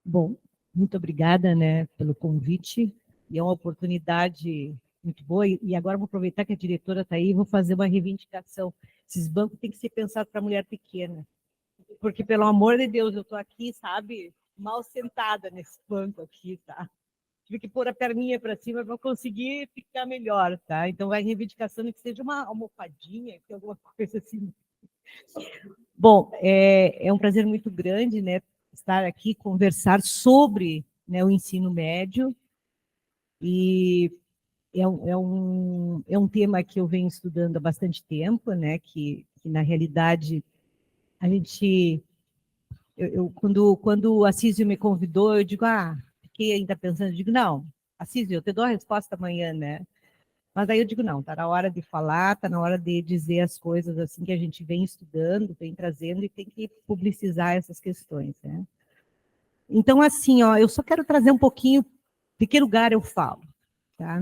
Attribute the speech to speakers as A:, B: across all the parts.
A: Bom, muito obrigada, né, pelo convite. E é uma oportunidade muito boa. E agora vou aproveitar que a diretora está aí e vou fazer uma reivindicação. Esses bancos têm que ser pensados para mulher pequena. Porque, pelo amor de Deus, eu estou aqui, sabe, mal sentada nesse banco aqui, tá? Tive que pôr a perninha para cima para conseguir ficar melhor, tá? Então, vai reivindicação que seja uma almofadinha, que alguma coisa assim. Bom, é um prazer muito grande, né, estar aqui, conversar sobre, né, o ensino médio, e é um tema que eu venho estudando há bastante tempo, né, que na realidade, a gente, quando o Assísio me convidou, eu digo, fiquei ainda pensando, eu digo, não, Assísio, eu te dou a resposta amanhã, né, mas aí eu digo, não, está na hora de falar, está na hora de dizer as coisas assim que a gente vem estudando, vem trazendo e tem que publicizar essas questões, né? Então, assim, ó, eu só quero trazer um pouquinho de que lugar eu falo. Tá?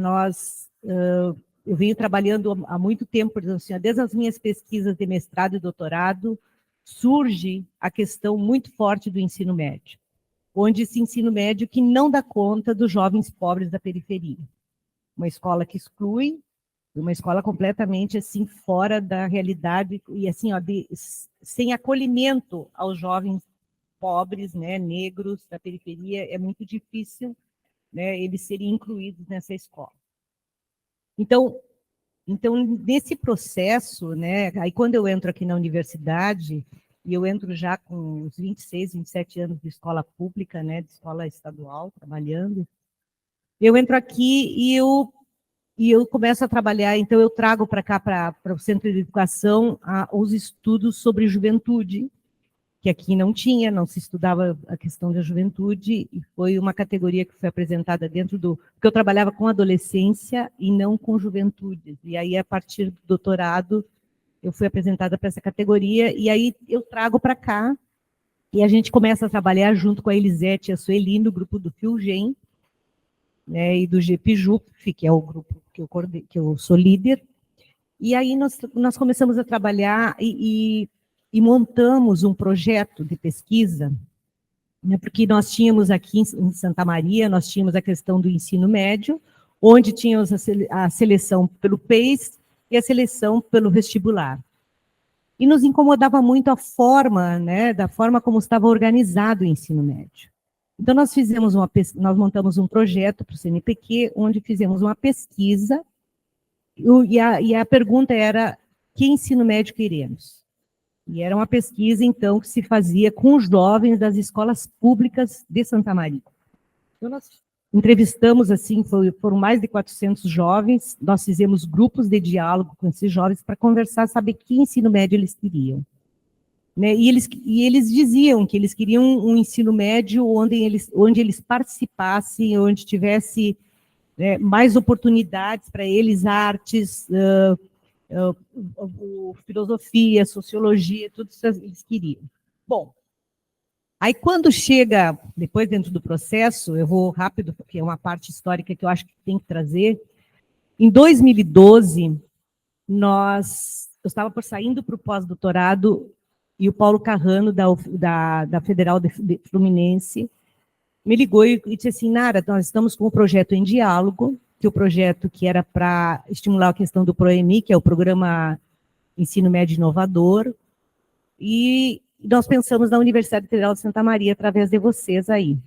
A: Eu venho trabalhando há muito tempo, assim, desde as minhas pesquisas de mestrado e doutorado, surge a questão muito forte do ensino médio, onde esse ensino médio que não dá conta dos jovens pobres da periferia. Uma escola que exclui, uma escola completamente assim fora da realidade e assim, ó, sem acolhimento aos jovens pobres, né, negros da periferia, é muito difícil, né, eles serem incluídos nessa escola. Então, nesse processo, né, aí quando eu entro aqui na universidade, e eu entro já com uns 26, 27 anos de escola pública, né, de escola estadual, trabalhando, eu entro aqui e eu começo a trabalhar, então eu trago para cá, para o Centro de Educação, os estudos sobre juventude, que aqui não tinha, não se estudava a questão da juventude, e foi uma categoria que foi apresentada dentro do... Porque eu trabalhava com adolescência e não com juventude, e aí, a partir do doutorado, eu fui apresentada para essa categoria, e aí eu trago para cá, e a gente começa a trabalhar junto com a Elisete e a Sueli, no grupo do FIUGEM, né, e do GPJUP, que é o grupo que eu sou líder, e aí nós começamos a trabalhar e montamos um projeto de pesquisa, né, porque nós tínhamos aqui em Santa Maria, nós tínhamos a questão do ensino médio, onde tínhamos a seleção pelo PES e a seleção pelo vestibular. E nos incomodava muito a forma, né, da forma como estava organizado o ensino médio. Então, nós montamos um projeto para o CNPq, onde fizemos uma pesquisa, e a pergunta era, que ensino médio queremos? E era uma pesquisa, então, que se fazia com os jovens das escolas públicas de Santa Maria. Então, nós entrevistamos, assim, foram mais de 400 jovens, nós fizemos grupos de diálogo com esses jovens para conversar, saber que ensino médio eles queriam. Né? E eles diziam que eles queriam um ensino médio onde eles participassem, onde tivesse, né, mais oportunidades para eles, artes, filosofia, sociologia, tudo isso eles queriam. Bom, aí quando chega, depois dentro do processo, eu vou rápido, porque é uma parte histórica que eu acho que tem que trazer, em 2012, eu estava por saindo para o pós-doutorado, e o Paulo Carrano, da Federal de Fluminense, me ligou e disse assim, Nara, nós estamos com um projeto em diálogo, que o projeto que era para estimular a questão do PROEMI, que é o Programa Ensino Médio Inovador, e nós pensamos na Universidade Federal de Santa Maria, através de vocês aí.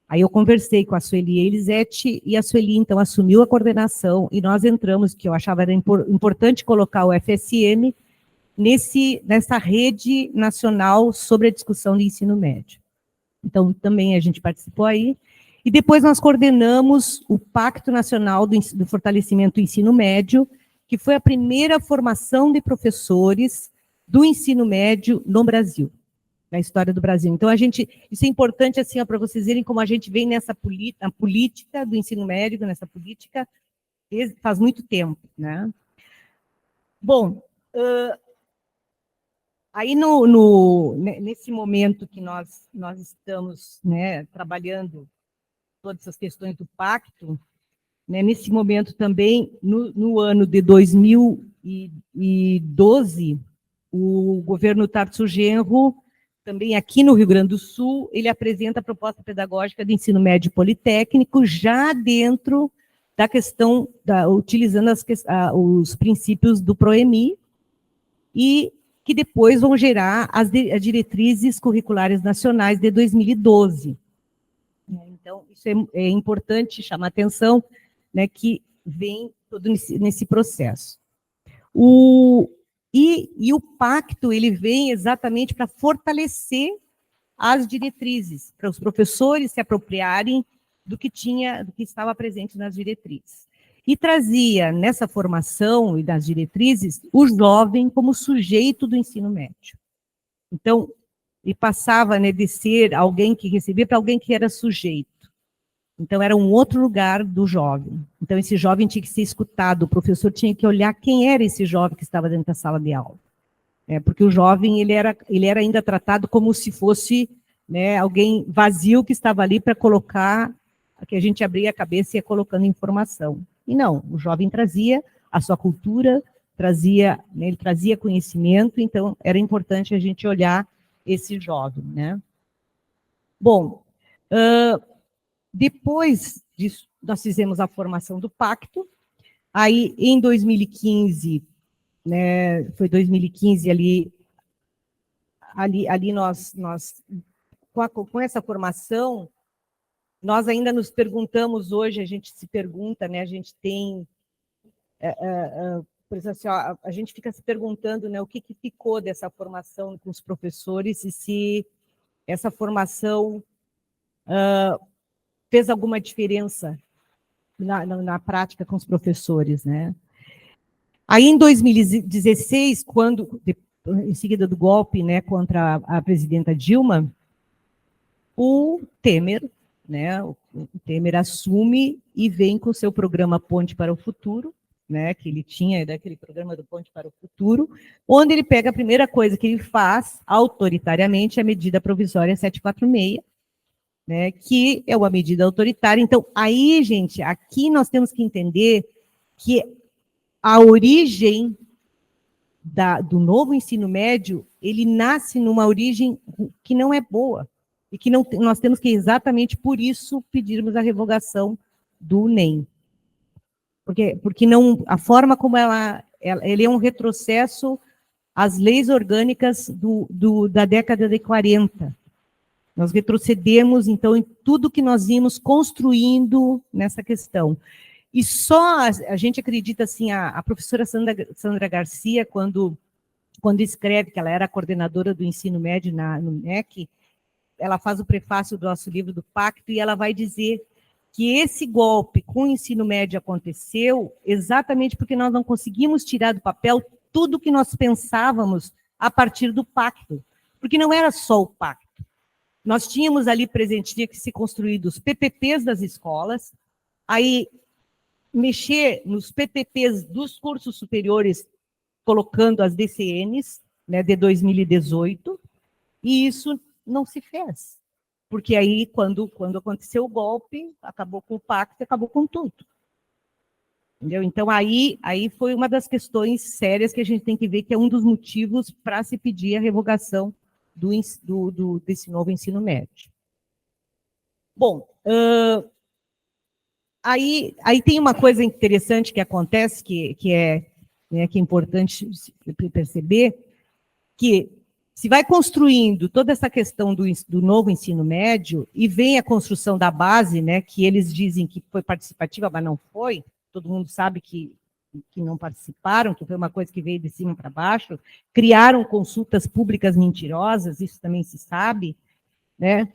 A: Aí eu conversei com a Sueli e a Elisete, e a Sueli, então, assumiu a coordenação, e nós entramos, que eu achava era importante colocar o FSM nessa rede nacional sobre a discussão de ensino médio. Então, também a gente participou aí. E depois nós coordenamos o Pacto Nacional do Fortalecimento do Ensino Médio, que foi a primeira formação de professores do ensino médio no Brasil, na história do Brasil. Então, isso é importante, assim, para vocês verem como a gente vem nessa política do ensino médio, nessa política, faz muito tempo, né? Bom, aí, nesse momento que nós estamos, né, trabalhando todas essas questões do pacto, né, nesse momento também, no ano de 2012, o governo Tarso Genro também aqui no Rio Grande do Sul, ele apresenta a proposta pedagógica de ensino médio politécnico já dentro da questão, utilizando os princípios do PROEMI, e que depois vão gerar as diretrizes curriculares nacionais de 2012. Então, isso é importante chamar a atenção, né, que vem todo nesse processo. E o pacto, ele vem exatamente para fortalecer as diretrizes, para os professores se apropriarem do que estava presente nas diretrizes. E trazia nessa formação e das diretrizes o jovem como sujeito do ensino médio. Então, ele passava, né, de ser alguém que recebia para alguém que era sujeito. Então, era um outro lugar do jovem. Então, esse jovem tinha que ser escutado, o professor tinha que olhar quem era esse jovem que estava dentro da sala de aula. Porque o jovem, ele era ainda tratado como se fosse, né, alguém vazio que estava ali para colocar, que a gente abria a cabeça e ia colocando informação. E não, o jovem trazia a sua cultura, né, ele trazia conhecimento, então era importante a gente olhar esse jovem, né? Bom, depois disso, nós fizemos a formação do pacto, aí em 2015, né, foi 2015 ali nós com essa formação, nós ainda nos perguntamos hoje, a gente se pergunta, né, a gente tem, por exemplo, assim, ó, a gente fica se perguntando, né, o que ficou dessa formação com os professores e se essa formação fez alguma diferença na prática com os professores, né? Aí, em 2016, em seguida do golpe, né, contra a presidenta Dilma, o Temer, né, o Temer assume e vem com o seu programa Ponte para o Futuro, né, que ele tinha, daquele programa do Ponte para o Futuro, onde ele pega a primeira coisa que ele faz, autoritariamente, a medida provisória 746, né, que é uma medida autoritária. Então, aí, gente, aqui nós temos que entender que a origem do novo ensino médio, ele nasce numa origem que não é boa, e que nós temos que, exatamente por isso, pedirmos a revogação do NEM. Porque não, a forma como ele é um retrocesso às leis orgânicas da década de 40. Nós retrocedemos, então, em tudo que nós íamos construindo nessa questão. E só a gente acredita, assim, a professora Sandra Garcia, quando escreve que ela era coordenadora do ensino médio no MEC, ela faz o prefácio do nosso livro do Pacto, e ela vai dizer que esse golpe com o ensino médio aconteceu exatamente porque nós não conseguimos tirar do papel tudo que nós pensávamos a partir do Pacto, porque não era só o Pacto. Nós tínhamos ali presente, tinha que ser construídos PPPs das escolas, aí mexer nos PPPs dos cursos superiores, colocando as DCNs, né, de 2018, e isso não se fez. Porque aí, quando aconteceu o golpe, acabou com o pacto, acabou com tudo. Entendeu? Então, aí foi uma das questões sérias que a gente tem que ver, que é um dos motivos para se pedir a revogação desse novo ensino médio. Bom, aí tem uma coisa interessante que acontece, que é importante perceber, que se vai construindo toda essa questão do novo ensino médio, e vem a construção da base, né, que eles dizem que foi participativa, mas não foi, todo mundo sabe que não participaram, que foi uma coisa que veio de cima para baixo, criaram consultas públicas mentirosas, isso também se sabe, né?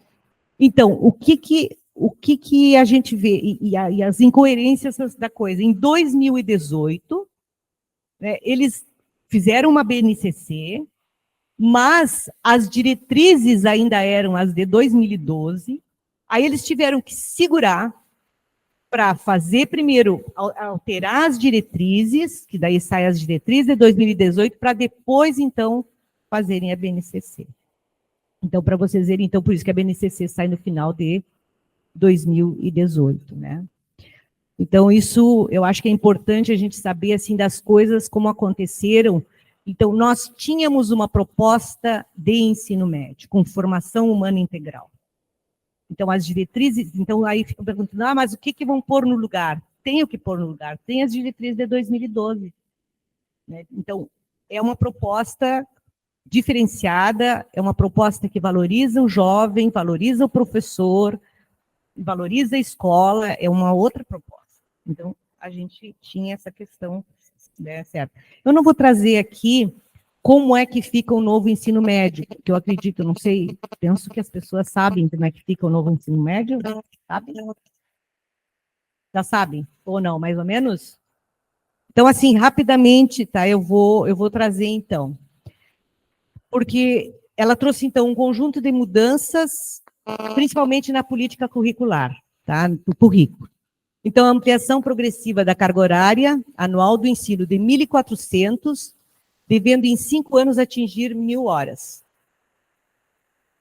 A: Então, o que a gente vê, e as incoerências da coisa, em 2018, né, eles fizeram uma BNCC, mas as diretrizes ainda eram as de 2012, aí eles tiveram que segurar para fazer, primeiro, alterar as diretrizes, que daí saem as diretrizes de 2018, para depois, então, fazerem a BNCC. Então, para vocês verem, então, por isso que a BNCC sai no final de 2018, né? Então, isso, eu acho que é importante a gente saber, assim, das coisas como aconteceram, Então, nós tínhamos uma proposta de ensino médio, com formação humana integral. Então, as diretrizes, então aí ficam perguntando, mas o que vão pôr no lugar? Tem o que pôr no lugar, tem as diretrizes de 2012. Né? Então, é uma proposta diferenciada, é uma proposta que valoriza o jovem, valoriza o professor, valoriza a escola, é uma outra proposta. Então, a gente tinha essa questão, né, certo? Eu não vou trazer aqui como é que fica o novo ensino médio, porque eu acredito, não sei, penso que as pessoas sabem como é que fica o novo ensino médio, sabe? Já sabem, ou não, mais ou menos? Então, assim, rapidamente, tá? Eu vou trazer, então. Porque ela trouxe, então, um conjunto de mudanças, principalmente na política curricular, tá? Do currículo. Então, a ampliação progressiva da carga horária anual do ensino de 1.400, devendo em 5 anos atingir 1.000 horas.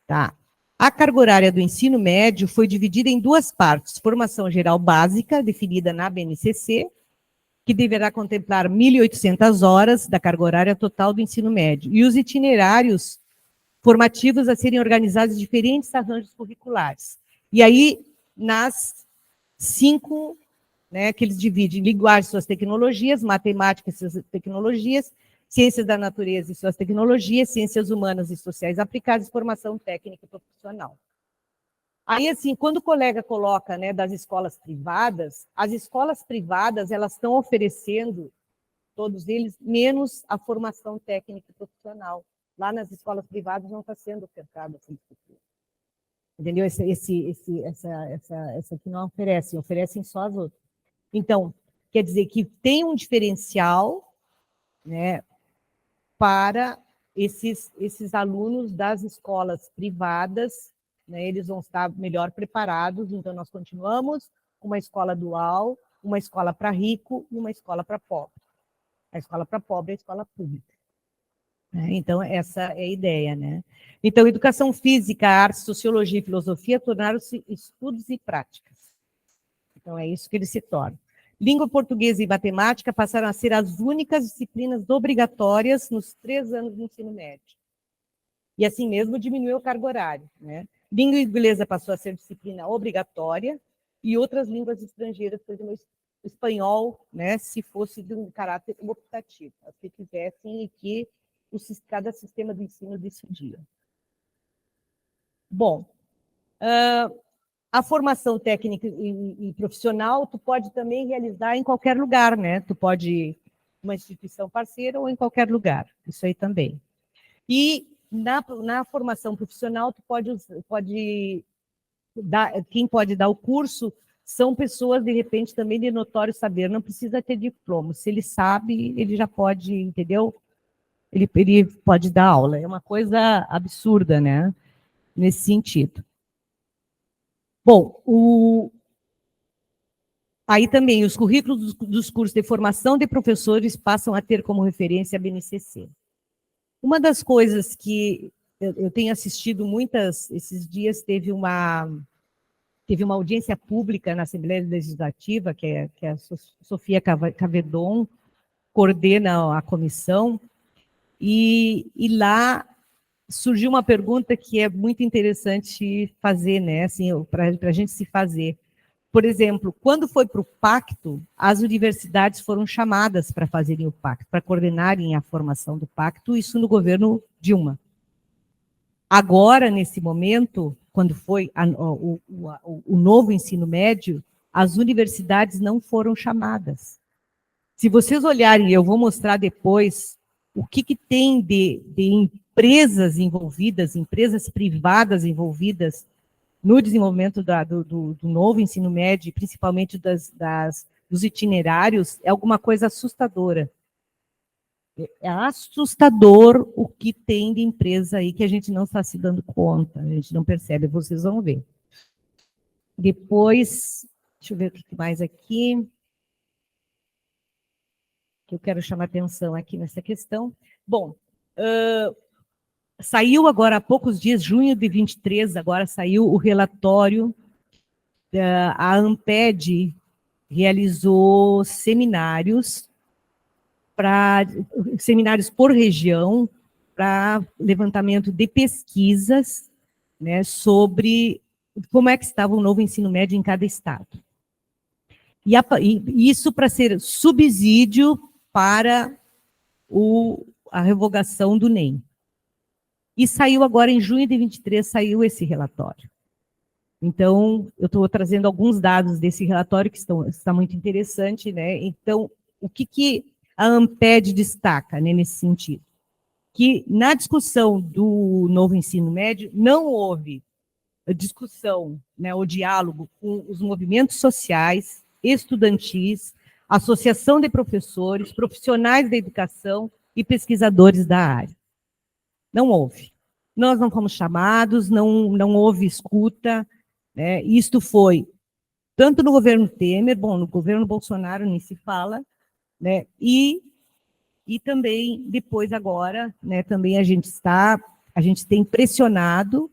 A: Tá? A carga horária do ensino médio foi dividida em 2 partes. Formação geral básica, definida na BNCC, que deverá contemplar 1.800 horas da carga horária total do ensino médio. E os itinerários formativos a serem organizados em diferentes arranjos curriculares. E aí, nas 5, né, que eles dividem: linguagem e suas tecnologias, matemática e suas tecnologias, ciências da natureza e suas tecnologias, ciências humanas e sociais aplicadas, formação técnica e profissional. Aí, assim, quando o colega coloca, né, das escolas privadas, as escolas privadas, elas estão oferecendo, todos eles, menos a formação técnica e profissional. Lá nas escolas privadas não está sendo ofertada essa disciplina. Entendeu? Essa aqui não oferecem só as outras. Então, quer dizer que tem um diferencial, né, para esses alunos das escolas privadas, né, eles vão estar melhor preparados. Então, nós continuamos com uma escola dual, uma escola para rico e uma escola para pobre. A escola para pobre é a escola pública. Então, essa é a ideia, né? Então, educação física, arte, sociologia e filosofia tornaram-se estudos e práticas. Então, é isso que eles se tornam. Língua portuguesa e matemática passaram a ser as únicas disciplinas obrigatórias nos 3 anos do ensino médio. E assim mesmo diminuiu a carga horária, né? Língua inglesa passou a ser disciplina obrigatória e outras línguas estrangeiras, por exemplo, o espanhol, né, se fosse de um caráter optativo, se quisessem e que cada sistema de ensino decidia. Bom, a formação técnica e profissional, tu pode também realizar em qualquer lugar, né? Tu pode ir uma instituição parceira ou em qualquer lugar, isso aí também. E na formação profissional, tu pode dar, quem pode dar o curso são pessoas, de repente, também de notório saber, não precisa ter diploma. Se ele sabe, ele já pode, entendeu? Ele pode dar aula. É uma coisa absurda, né? Nesse sentido. Bom, aí também os currículos dos cursos de formação de professores passam a ter como referência a BNCC. Uma das coisas que eu tenho assistido esses dias teve uma audiência pública na Assembleia Legislativa, que a Sofia Cavedon coordena a comissão, e lá surgiu uma pergunta que é muito interessante fazer, né? Assim, para a gente se fazer. Por exemplo, quando foi para o pacto, as universidades foram chamadas para fazerem o pacto, para coordenarem a formação do pacto, isso no governo Dilma. Agora, nesse momento, quando foi o novo ensino médio, as universidades não foram chamadas. Se vocês olharem, eu vou mostrar depois o que tem de empresas envolvidas, empresas privadas envolvidas no desenvolvimento do novo ensino médio, principalmente dos itinerários, é alguma coisa assustadora. É assustador o que tem de empresa aí que a gente não está se dando conta, a gente não percebe, vocês vão ver. Depois, deixa eu ver o que mais aqui, que eu quero chamar atenção aqui nessa questão. Bom, saiu agora há poucos dias, junho de 23, agora saiu o relatório, a ANPED realizou seminários para seminários por região, para levantamento de pesquisas, né, sobre como é que estava o novo ensino médio em cada estado. E isso para ser subsídio para a revogação do NEM. E saiu agora, em junho de 23, saiu esse relatório. Então, eu estou trazendo alguns dados desse relatório que está muito interessante, né? Então, o que a ANPED destaca, né, nesse sentido? Que na discussão do novo ensino médio não houve discussão, né, o diálogo com os movimentos sociais, estudantis, associação de professores, profissionais da educação e pesquisadores da área. Não houve. Nós não fomos chamados, não houve escuta, né? Isto foi tanto no governo Temer, bom, no governo Bolsonaro nem se fala, né? E também depois agora, né? Também a gente tem pressionado,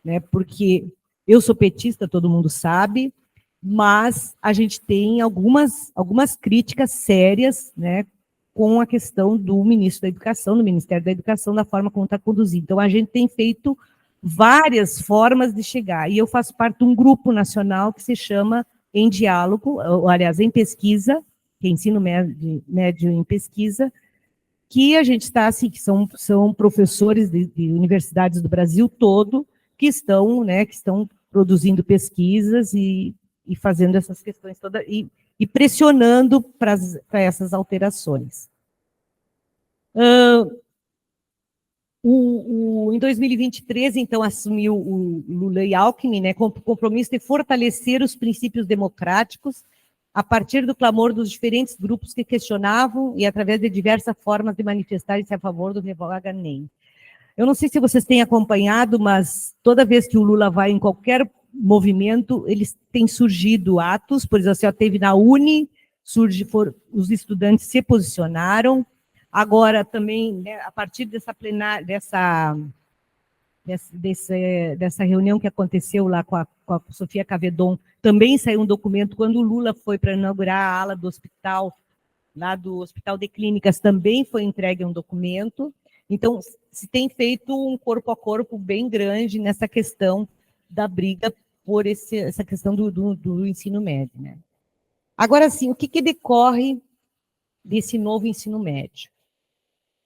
A: né? Porque eu sou petista, todo mundo sabe, mas a gente tem algumas críticas sérias, né? Com a questão do ministro da Educação, do Ministério da Educação, da forma como está conduzido. Então, a gente tem feito várias formas de chegar. E eu faço parte de um grupo nacional que se chama Em Diálogo, ou, aliás, Em Pesquisa, que é ensino médio em pesquisa, que a gente está, assim, que são professores de universidades do Brasil todo, que estão produzindo pesquisas e fazendo essas questões todas, e pressionando para essas alterações. Em 2023, então, assumiu o Lula e Alckmin, né, com o compromisso de fortalecer os princípios democráticos a partir do clamor dos diferentes grupos que questionavam e através de diversas formas de manifestarem-se a favor do revoga NEM. Eu não sei se vocês têm acompanhado, mas toda vez que o Lula vai em qualquer movimento, eles têm surgido atos, por exemplo, teve na Uni, os estudantes se posicionaram, agora também, né, a partir dessa reunião que aconteceu lá com a Sofia Cavedon, também saiu um documento, quando o Lula foi para inaugurar a ala do hospital, lá do Hospital de Clínicas, também foi entregue um documento. Então, se tem feito um corpo a corpo bem grande nessa questão da briga por essa questão do ensino médio, né? Agora, sim, o que decorre desse novo ensino médio?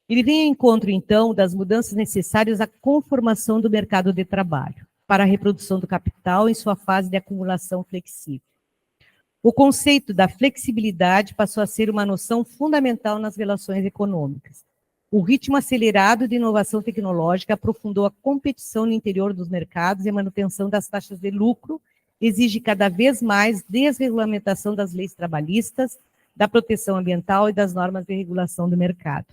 A: Ele vem ao encontro, então, das mudanças necessárias à conformação do mercado de trabalho, para a reprodução do capital em sua fase de acumulação flexível. O conceito da flexibilidade passou a ser uma noção fundamental nas relações econômicas. O ritmo acelerado de inovação tecnológica aprofundou a competição no interior dos mercados e a manutenção das taxas de lucro exige cada vez mais desregulamentação das leis trabalhistas, da proteção ambiental e das normas de regulação do mercado.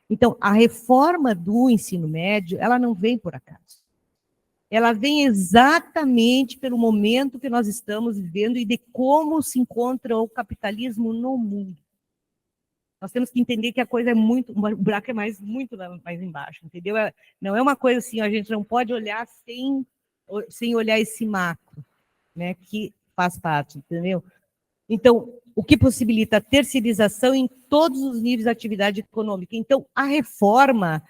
A: Então, a reforma do ensino médio, ela não vem por acaso. Ela vem exatamente pelo momento que nós estamos vivendo e de como se encontra o capitalismo no mundo. Nós temos que entender que a coisa é muito, o buraco é muito mais embaixo, entendeu? Não é uma coisa assim, a gente não pode olhar sem olhar esse macro, né, que faz parte, entendeu? Então, o que possibilita a terceirização em todos os níveis da atividade econômica. Então, a reforma,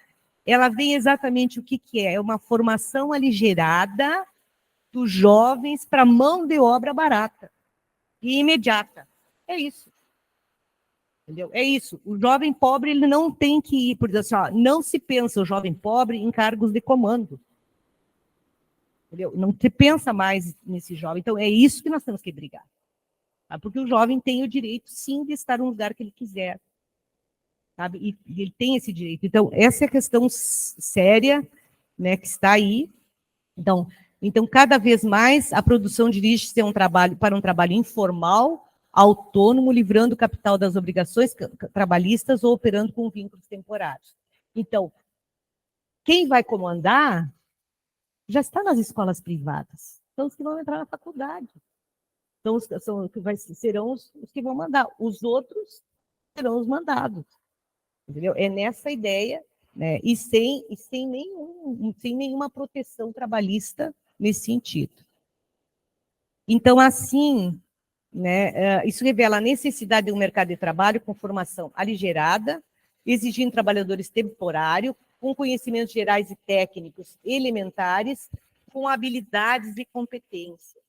A: ela vem exatamente o que é? É uma formação aligerada dos jovens para mão de obra barata e imediata. É isso. Entendeu? É isso. O jovem pobre, ele não tem que ir, por exemplo, assim, ó, não se pensa o jovem pobre em cargos de comando. Entendeu? Não se pensa mais nesse jovem. Então, é isso que nós temos que brigar. Tá? Porque o jovem tem o direito, sim, de estar no lugar que ele quiser. Sabe? E ele tem esse direito. Então, essa é a questão séria, né, que está aí. Então, cada vez mais, a produção dirige-se para um trabalho informal, autônomo, livrando o capital das obrigações trabalhistas ou operando com vínculos temporários. Então, quem vai comandar já está nas escolas privadas. São os que vão entrar na faculdade. Serão os que vão mandar. Os outros serão os mandados. Entendeu? É nessa ideia, né? E sem nenhuma proteção trabalhista nesse sentido. Então, assim, né, isso revela a necessidade de um mercado de trabalho com formação aligerada, exigindo trabalhadores temporários, com conhecimentos gerais e técnicos elementares, com habilidades e competências,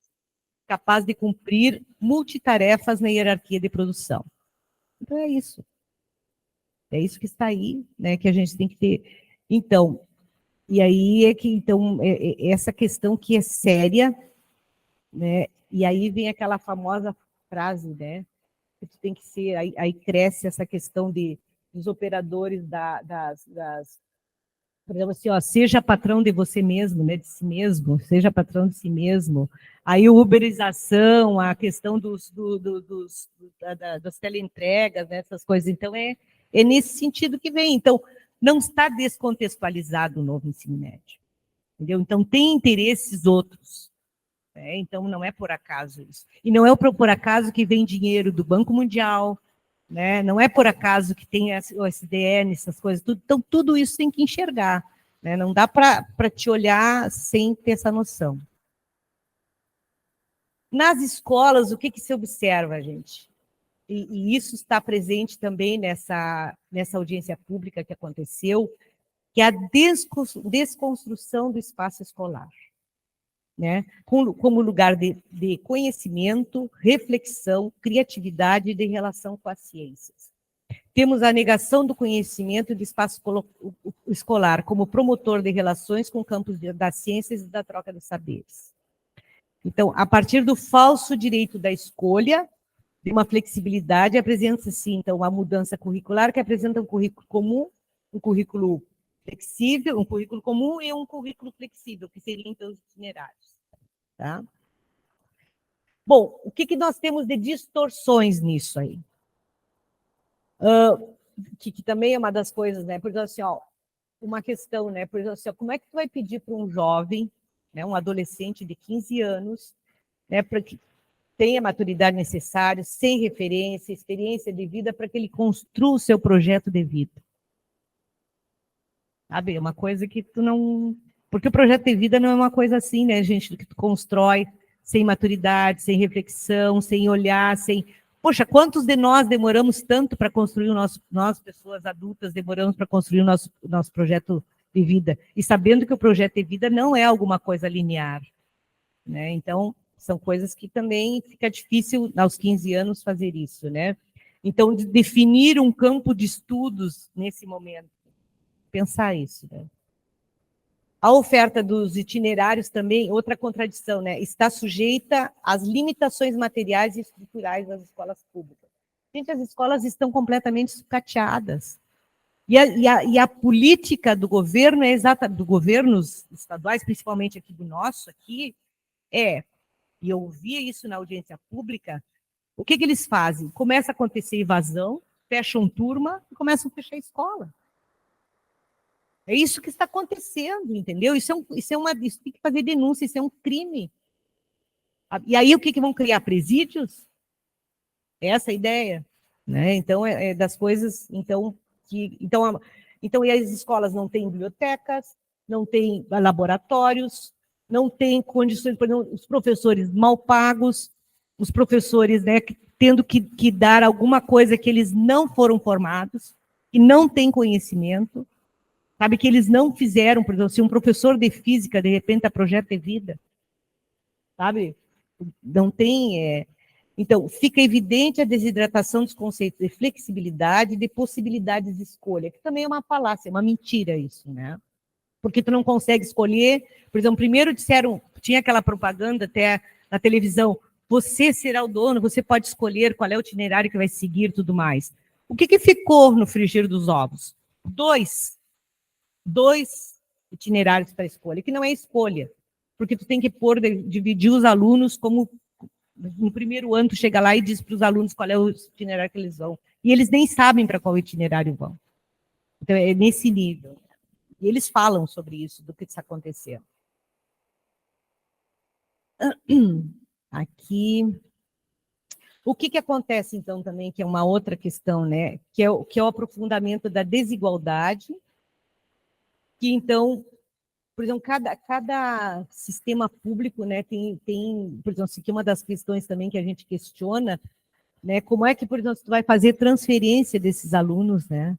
A: capaz de cumprir multitarefas na hierarquia de produção. Então, é isso. É isso que está aí, né, que a gente tem que ter. Então, e aí é que, então, essa questão que é séria, né, e aí vem aquela famosa frase, né, que tu tem que ser, aí cresce essa questão dos operadores por exemplo, assim, ó, seja patrão de você mesmo, né, de si mesmo, seja patrão de si mesmo. Aí a uberização, a questão das teleentregas, né, essas coisas. Então, é nesse sentido que vem. Então, não está descontextualizado o novo ensino médio. Entendeu? Então, tem interesses outros. Né? Então, não é por acaso isso. E não é por acaso que vem dinheiro do Banco Mundial, né? Não é por acaso que tem o SDN, essas coisas, tudo. Então, tudo isso tem que enxergar. Né? Não dá para te olhar sem ter essa noção. Nas escolas, o que se observa, gente? E isso está presente também nessa audiência pública que aconteceu, que é a desconstrução do espaço escolar. Né? Como lugar de conhecimento, reflexão, criatividade e de relação com as ciências. Temos a negação do conhecimento do espaço escolar como promotor de relações com o campo das ciências e da troca de saberes. Então, a partir do falso direito da escolha, de uma flexibilidade, apresenta-se, então, uma mudança curricular que apresenta um currículo comum, um currículo flexível, um currículo comum e um currículo flexível, que seriam, então, os itinerários. Tá? Bom, o que nós temos de distorções nisso aí? Que também é uma das coisas, né? Por exemplo, assim, ó, uma questão, né? Por exemplo, assim, ó, como é que tu vai pedir para um jovem, né, um adolescente de 15 anos, né, para que tenha a maturidade necessária, sem referência, experiência de vida, para que ele construa o seu projeto de vida? Sabe, é uma coisa que tu não... Porque o projeto de vida não é uma coisa assim, né, gente, que tu constrói sem maturidade, sem reflexão, sem olhar, sem... Poxa, quantos de nós demoramos tanto para construir nós, pessoas adultas, demoramos para construir o nosso projeto de vida, e sabendo que o projeto de vida não é alguma coisa linear, né? Então, são coisas que também fica difícil, aos 15 anos, fazer isso, né? Então, definir um campo de estudos nesse momento, pensar isso, né? A oferta dos itinerários também, outra contradição, né? Está sujeita às limitações materiais e estruturais das escolas públicas. Gente, as escolas estão completamente sucateadas. E a política do governo é exata, dos governos estaduais, principalmente aqui do nosso, aqui, e eu ouvi isso na audiência pública, o que eles fazem? Começa a acontecer evasão, fecham turma e começam a fechar a escola. É isso que está acontecendo, entendeu? Isso tem que fazer denúncia, isso é um crime. E aí o que vão criar? Presídios? É essa a ideia, né? Então, é das coisas, então, e as escolas não têm bibliotecas, não têm laboratórios, não têm condições, por exemplo, os professores mal pagos, os professores, né, tendo que dar alguma coisa que eles não foram formados, que não têm conhecimento, sabe, que eles não fizeram, por exemplo, se um professor de física, de repente, está projeto de vida, sabe? Não tem... Então, fica evidente a desidratação dos conceitos de flexibilidade e de possibilidades de escolha, que também é uma falácia, é uma mentira isso, né? Porque tu não consegue escolher. Por exemplo, primeiro disseram, tinha aquela propaganda até na televisão, você será o dono, você pode escolher qual é o itinerário que vai seguir e tudo mais. O que ficou no frigir dos ovos? Dois itinerários para escolha, que não é escolha, porque tu tem que dividir os alunos como no primeiro ano tu chega lá e diz para os alunos qual é o itinerário que eles vão, e eles nem sabem para qual itinerário vão. Então é nesse nível. E eles falam sobre isso, do que está acontecendo. Aqui. O que acontece, então, também, que é uma outra questão, né? Que é o aprofundamento da desigualdade, que, então, por exemplo, cada sistema público, né, tem, por exemplo, aqui uma das questões também que a gente questiona, né, como é que, por exemplo, tu vai fazer transferência desses alunos, né?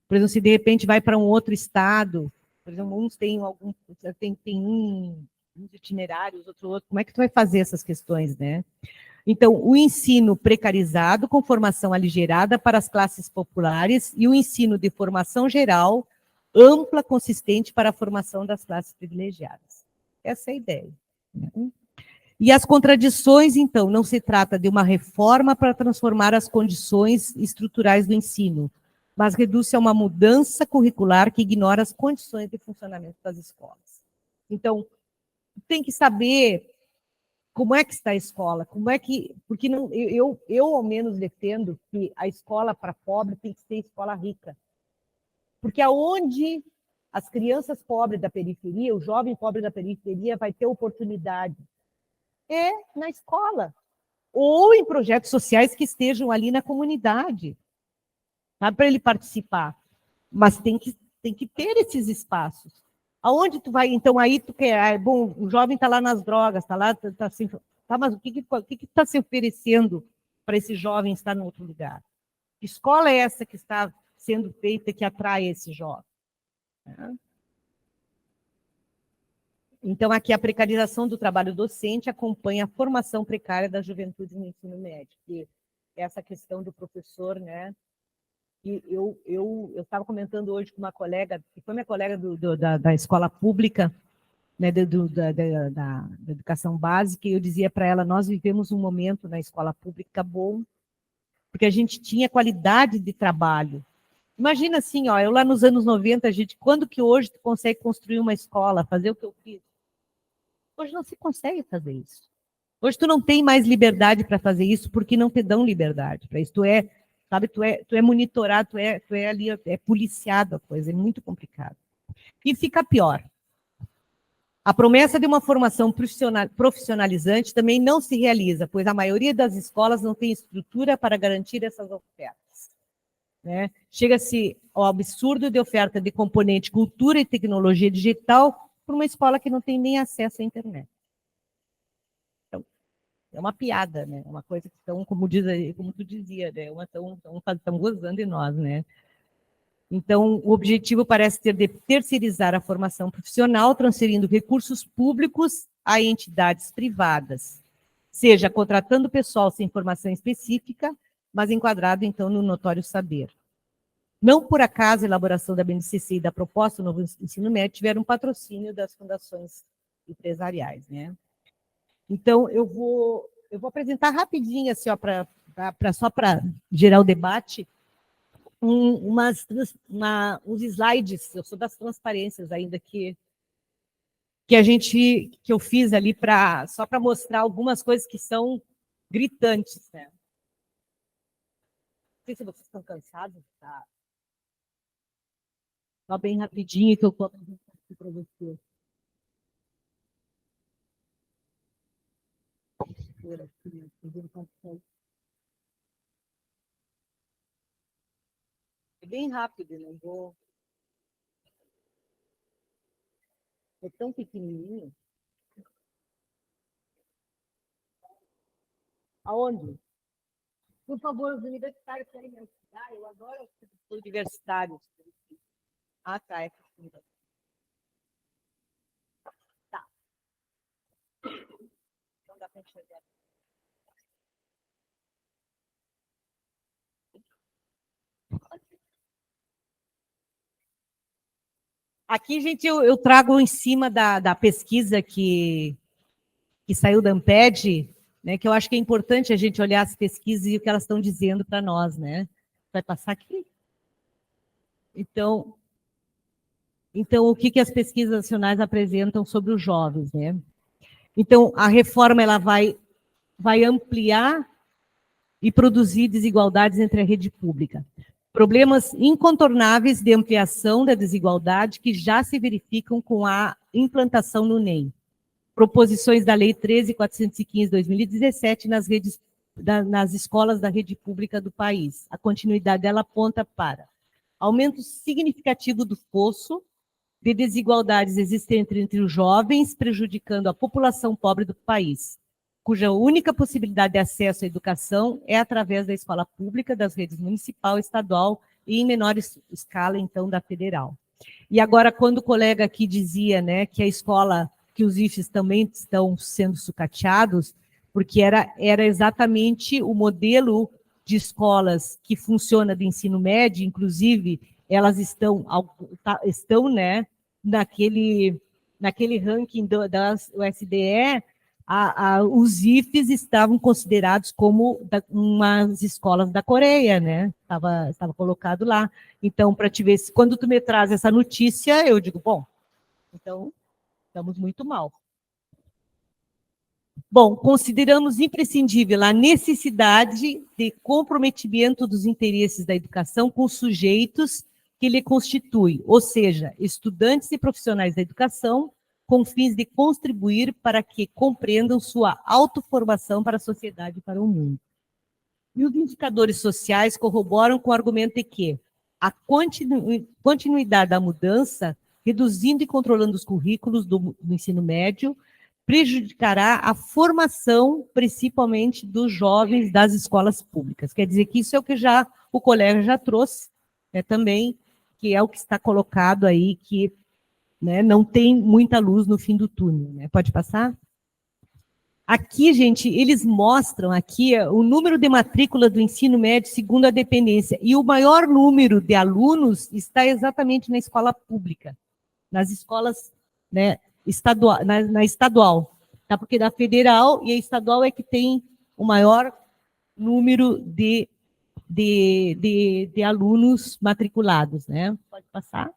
A: Por exemplo, se de repente vai para um outro estado, por exemplo, uns têm uns itinerários, outro, como é que tu vai fazer essas questões, né? Então, o ensino precarizado com formação aligerada para as classes populares e o ensino de formação geral, ampla, consistente para a formação das classes privilegiadas. Essa é a ideia, né? E as contradições, então, não se trata de uma reforma para transformar as condições estruturais do ensino, mas reduz-se a uma mudança curricular que ignora as condições de funcionamento das escolas. Então, tem que saber como é que está a escola, como é que... Porque não, eu ao menos defendo que a escola para pobre tem que ser escola rica. Porque aonde as crianças pobres da periferia, o jovem pobre da periferia vai ter oportunidade é na escola, ou em projetos sociais que estejam ali na comunidade, tá? Para ele participar. Mas tem que ter esses espaços. Aonde tu vai, então, aí tu quer, bom, o jovem está lá nas drogas, está lá, tá assim, tá, mas o que está se oferecendo para esse jovem estar em outro lugar? Que escola é essa que está sendo feita que atrai esse jovem? Né? Então, aqui a precarização do trabalho docente acompanha a formação precária da juventude no ensino médio, que é essa questão do professor, né? E eu estava comentando hoje com uma colega, que foi minha colega da escola pública, né, da educação básica, e eu dizia para ela, nós vivemos um momento na escola pública bom, porque a gente tinha qualidade de trabalho. Imagina assim, ó, eu lá nos anos 90, quando que hoje tu consegue construir uma escola, fazer o que eu fiz? Hoje não se consegue fazer isso. Hoje tu não tem mais liberdade para fazer isso porque não te dão liberdade para isso. Tu é, sabe, tu é monitorado, tu é ali, é policiado a coisa, é muito complicado. E fica pior. A promessa de uma formação profissionalizante também não se realiza, pois a maioria das escolas não tem estrutura para garantir essas ofertas. Né? Chega-se ao absurdo de oferta de componente cultura e tecnologia digital para uma escola que não tem nem acesso à internet. É uma piada, né? Uma coisa que estão, como tu dizia, né? Estão gozando de nós, né? Então, o objetivo parece ser de terceirizar a formação profissional, transferindo recursos públicos a entidades privadas, seja contratando pessoal sem formação específica, mas enquadrado, então, no notório saber. Não por acaso a elaboração da BNCC e da proposta do novo ensino médio tiveram patrocínio das fundações empresariais, né? Então, eu vou apresentar rapidinho, assim, só para gerar o debate, uns slides, eu sou das transparências ainda, que eu fiz ali só para mostrar algumas coisas que são gritantes, né? Não sei se vocês estão cansados, tá? Só bem rapidinho que eu estou apresentando aqui para vocês. É bem rápido, não vou... É tão pequenininho. Aonde? Por favor, os universitários querem me ajudar. Eu adoro os universitários. Ah, tá. Tá. Não dá para enxergar. Aqui, gente, eu trago em cima da pesquisa que saiu da Amped, né, que eu acho que é importante a gente olhar as pesquisas e o que elas estão dizendo para nós, né? Vai passar aqui? Então, o que as pesquisas nacionais apresentam sobre os jovens, né? Então, a reforma ela vai ampliar e produzir desigualdades entre a rede pública. Problemas incontornáveis de ampliação da desigualdade que já se verificam com a implantação no NEM. Proposições da Lei 13.415/2017 nas escolas da rede pública do país. A continuidade dela aponta para aumento significativo do fosso de desigualdades existentes entre os jovens, prejudicando a população pobre do país, cuja única possibilidade de acesso à educação é através da escola pública, das redes municipal, estadual e em menor escala, então, da federal. E agora, quando o colega aqui dizia, né, que a escola, que os IFES também estão sendo sucateados, porque era exatamente o modelo de escolas que funciona do ensino médio, inclusive elas estão, né, naquele ranking das USDE, os IFES estavam considerados como umas escolas da Coreia, né? Estava colocado lá. Então, para te ver, quando tu me traz essa notícia, eu digo, bom, então estamos muito mal. Bom, consideramos imprescindível a necessidade de comprometimento dos interesses da educação com os sujeitos que lhe constituem, ou seja, estudantes e profissionais da educação, com fins de contribuir para que compreendam sua autoformação para a sociedade e para o mundo. E os indicadores sociais corroboram com o argumento de que a continuidade da mudança, reduzindo e controlando os currículos do ensino médio, prejudicará a formação, principalmente dos jovens das escolas públicas. Quer dizer que isso é o que o colega já trouxe, né, também, que é o que está colocado aí, que, né, não tem muita luz no fim do túnel. Né? Pode passar? Aqui, gente, eles mostram aqui o número de matrícula do ensino médio segundo a dependência. E o maior número de alunos está exatamente na escola pública, nas escolas, né, estadual, na estadual. Tá? Porque da federal e a estadual é que tem o maior número de alunos matriculados. Né? Pode passar?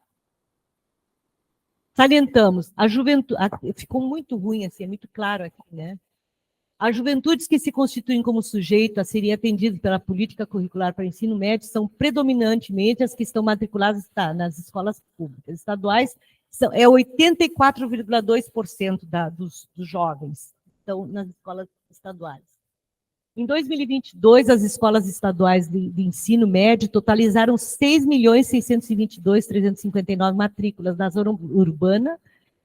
A: Salientamos, a juventude, ficou muito ruim, assim, é muito claro aqui, né? As juventudes que se constituem como sujeito a serem atendidas pela política curricular para o ensino médio são predominantemente as que estão matriculadas nas escolas públicas. Estaduais é 84,2% dos jovens estão nas escolas estaduais. Em 2022, as escolas estaduais de ensino médio totalizaram 6.622.359 matrículas na zona urbana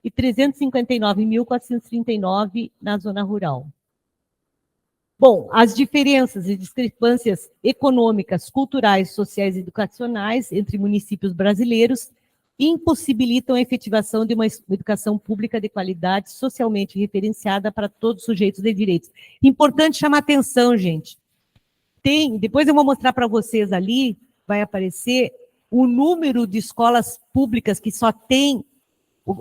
A: e 359.439 na zona rural. Bom, as diferenças e discrepâncias econômicas, culturais, sociais e educacionais entre municípios brasileiros impossibilitam a efetivação de uma educação pública de qualidade socialmente referenciada para todos os sujeitos de direitos. Importante chamar atenção, gente. Depois eu vou mostrar para vocês ali, vai aparecer o número de escolas públicas que só tem,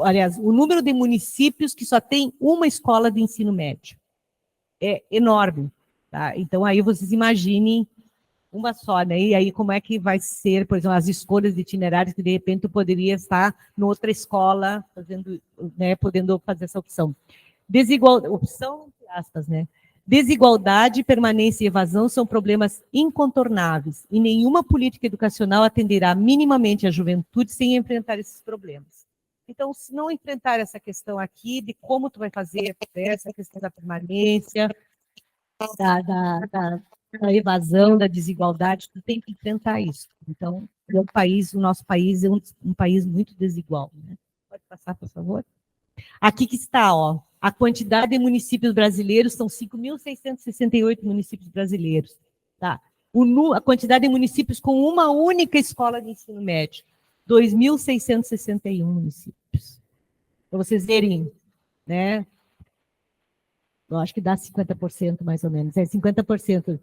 A: aliás, o número de municípios que só tem uma escola de ensino médio. É enorme. Tá? Então, aí vocês imaginem uma só, né? E aí como é que vai ser, por exemplo, as escolhas de itinerários que, de repente, tu poderia estar em outra escola, fazendo, né, podendo fazer essa opção. Opção, aspas, né? Desigualdade, permanência e evasão são problemas incontornáveis e nenhuma política educacional atenderá minimamente a juventude sem enfrentar esses problemas. Então, se não enfrentar essa questão aqui de como tu vai fazer essa questão da permanência, da evasão, da desigualdade, tu tem que enfrentar isso. Então, o nosso país é um país muito desigual. Né? Pode passar, por favor? Aqui que está, ó, a quantidade de municípios brasileiros, são 5.668 municípios brasileiros. Tá? A quantidade de municípios com uma única escola de ensino médio, 2.661 municípios. Para vocês verem, né? Eu acho que dá 50% mais ou menos, 50%.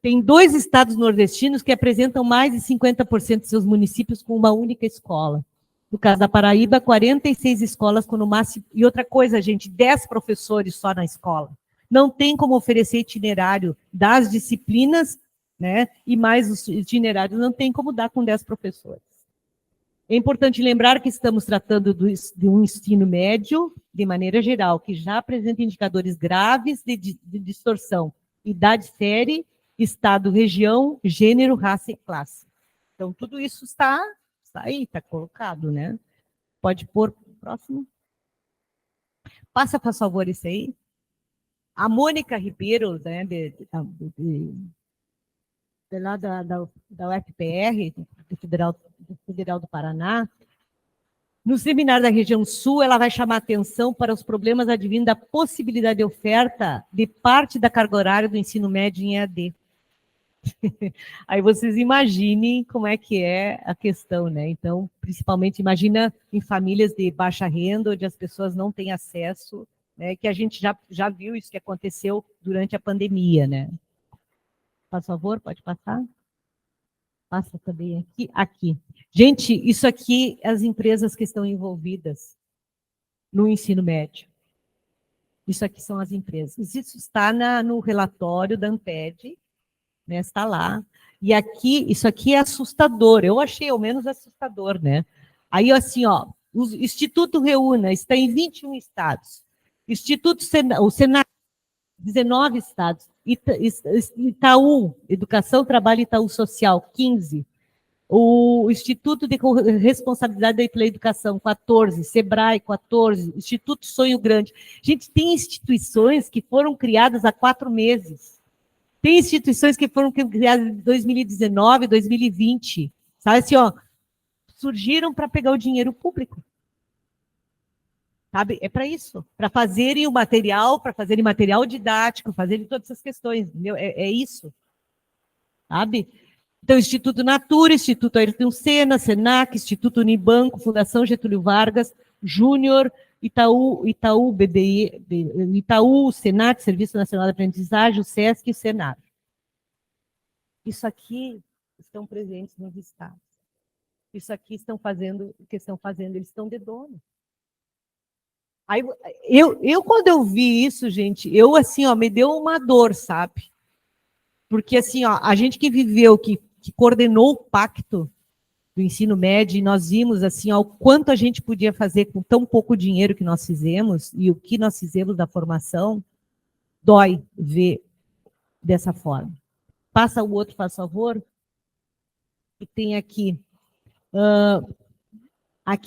A: Tem 2 estados nordestinos que apresentam mais de 50% de seus municípios com uma única escola. No caso da Paraíba, 46 escolas com no máximo... E outra coisa, gente, 10 professores só na escola. Não tem como oferecer itinerário das disciplinas, né? E mais os itinerários não tem como dar com 10 professores. É importante lembrar que estamos tratando de um ensino médio, de maneira geral, que já apresenta indicadores graves de distorção, idade, série, estado, região, gênero, raça e classe. Então, tudo isso está aí, está colocado, né? Pode pôr o próximo. Passa, por favor, esse aí. A Mônica Ribeiro, né, lá da UFPR, do Federal do Paraná, no seminário da região sul, ela vai chamar atenção para os problemas advindos da possibilidade de oferta de parte da carga horária do ensino médio em EAD. Aí vocês imaginem como é que é a questão, né? Então, principalmente, imagina em famílias de baixa renda, onde as pessoas não têm acesso, né? Que a gente já viu isso que aconteceu durante a pandemia, né? Por favor, pode passar? Passa também aqui. Aqui. Gente, isso aqui, as empresas que estão envolvidas no ensino médio. Isso aqui são as empresas. Isso está no relatório da Amped, né? Está lá. E aqui, isso aqui é assustador. Eu achei ao menos assustador, né? Aí, assim, ó, o Instituto Reúna está em 21 estados. O Senado, 19 estados. Itaú, Educação, Trabalho e Itaú Social, 15. O Instituto de Responsabilidade pela Educação, 14, Sebrae, 14, Instituto Sonho Grande. Gente, tem instituições que foram criadas há 4 meses. Tem instituições que foram criadas em 2019, 2020. Sabe assim, ó, surgiram para pegar o dinheiro público. Sabe? É para isso, para fazerem o material, para fazerem material didático, fazerem todas essas questões, entendeu? É isso, sabe? Então, Instituto Natura, Instituto Ayrton Senna, Senac, Instituto Unibanco, Fundação Getúlio Vargas, Júnior, Itaú, BBI, Itaú, Senac, Serviço Nacional de Aprendizagem, o SESC e o Senar. Isso aqui estão presentes nos estados. Isso aqui estão fazendo o que estão fazendo, eles estão de dono. Aí, quando eu vi isso, gente, eu assim, ó, me deu uma dor, sabe? Porque assim, ó, a gente que viveu, que coordenou o pacto do ensino médio, e nós vimos assim, ó, o quanto a gente podia fazer com tão pouco dinheiro que nós fizemos, e o que nós fizemos da formação, dói ver dessa forma. Passa o outro, faz favor. E tem aqui,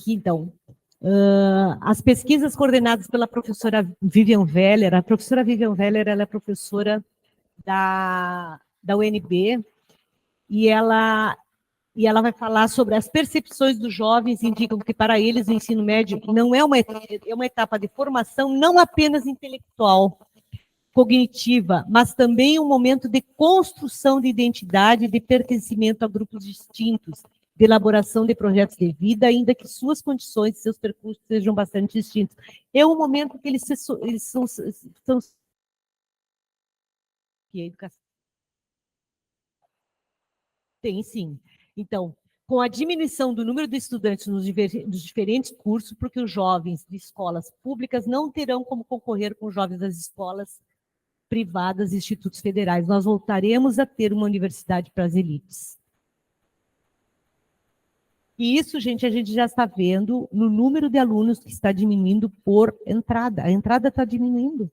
A: então, as pesquisas coordenadas pela professora Vivian Weller. A professora Vivian Weller, ela é professora da UNB, e ela vai falar sobre as percepções dos jovens, indicam que para eles o ensino médio não é uma etapa de formação não apenas intelectual, cognitiva, mas também um momento de construção de identidade, de pertencimento a grupos distintos, de elaboração de projetos de vida, ainda que suas condições, seus percursos sejam bastante distintos. É um momento que eles são que a educação tem, sim. Então, com a diminuição do número de estudantes nos diferentes cursos, porque os jovens de escolas públicas não terão como concorrer com os jovens das escolas privadas e institutos federais. Nós voltaremos a ter uma universidade para as elites. E isso, gente, a gente já está vendo no número de alunos que está diminuindo por entrada. A entrada está diminuindo.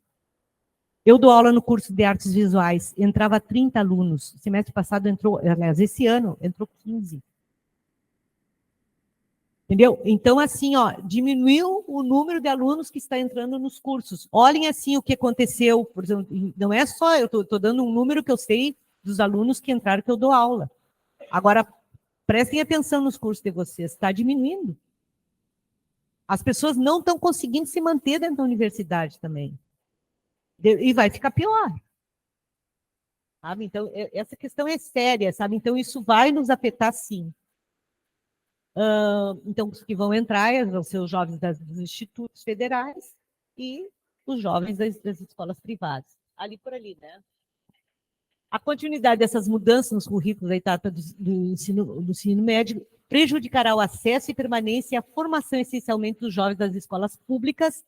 A: Eu dou aula no curso de artes visuais, entrava 30 alunos. Semestre passado entrou, aliás, esse ano entrou 15. Entendeu? Então, assim, ó, diminuiu o número de alunos que está entrando nos cursos. Olhem, assim, o que aconteceu. Por exemplo, não é só, eu estou dando um número que eu sei dos alunos que entraram, que eu dou aula. Agora, prestem atenção nos cursos de vocês, está diminuindo. As pessoas não estão conseguindo se manter dentro da universidade também. E vai ficar pior. Sabe? Então, essa questão é séria, sabe? Então, isso vai nos afetar, sim. Então, os que vão entrar vão ser os jovens dos institutos federais e os jovens das escolas privadas. Ali por ali, né? A continuidade dessas mudanças nos currículos da etapa do ensino médio prejudicará o acesso e permanência e a formação essencialmente dos jovens das escolas públicas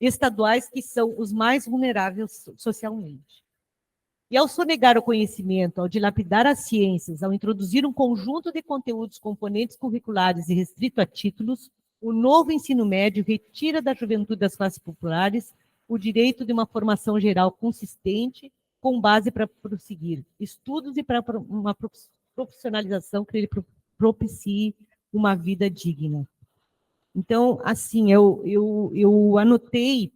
A: estaduais, que são os mais vulneráveis socialmente. E ao sonegar o conhecimento, ao dilapidar as ciências, ao introduzir um conjunto de conteúdos componentes curriculares e restrito a títulos, o novo ensino médio retira da juventude das classes populares o direito de uma formação geral consistente, com base para prosseguir estudos e para uma profissionalização que ele propicie uma vida digna. Então, assim, eu anotei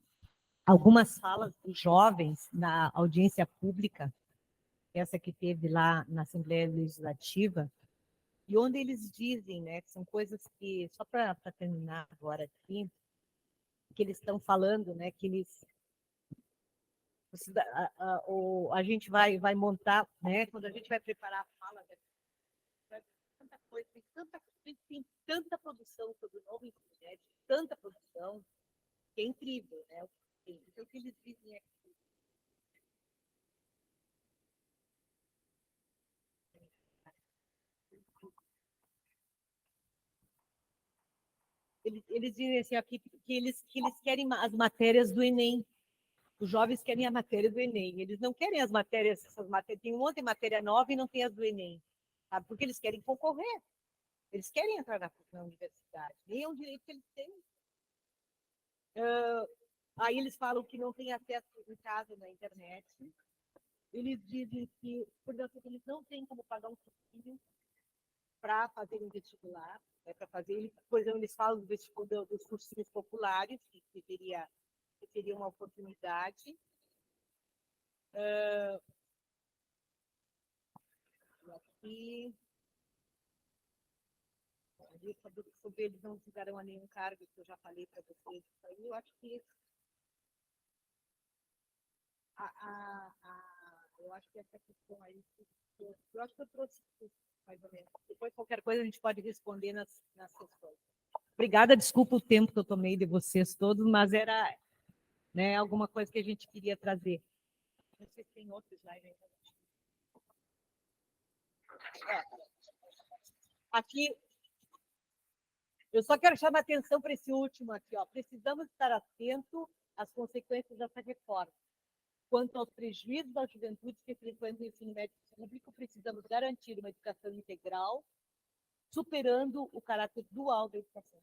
A: algumas falas dos jovens na audiência pública, essa que teve lá na Assembleia Legislativa, e onde eles dizem, né, que são coisas que, só para terminar agora aqui, que eles estão falando, né, que eles A gente vai montar, né? Quando a gente vai preparar a fala, né, vai ver tanta coisa, tem tanta produção sobre o novo internet, tanta produção, que é incrível, né? Então, o que eles dizem é eles dizem assim, aqui, que eles querem as matérias do Enem. Os jovens querem a matéria do Enem. Eles não querem as matérias, essas matérias. Tem um monte de matéria nova e não tem as do Enem. Sabe? Porque eles querem concorrer. Eles querem entrar na universidade. Nem é um direito que eles têm. Aí eles falam que não tem acesso em casa na internet. Eles dizem que, por exemplo, eles não têm como pagar um cursinho para fazer um vestibular. Né, para fazer, por exemplo, eles falam dos cursinhos populares, que teria uma oportunidade. E sobre eles não chegarão a nenhum cargo, que eu já falei para vocês. Aí eu acho que eu acho que essa questão aí, eu acho que eu trouxe mais ou menos. Depois, qualquer coisa, a gente pode responder nas questões. Obrigada, desculpa o tempo que eu tomei de vocês todos, mas era, né, alguma coisa que a gente queria trazer. Não sei se tem outros slides aí. Aqui, eu só quero chamar a atenção para esse último aqui. Ó. Precisamos estar atentos às consequências dessa reforma. Quanto aos prejuízos da juventude que frequenta o ensino médio público, precisamos garantir uma educação integral, superando o caráter dual da educação.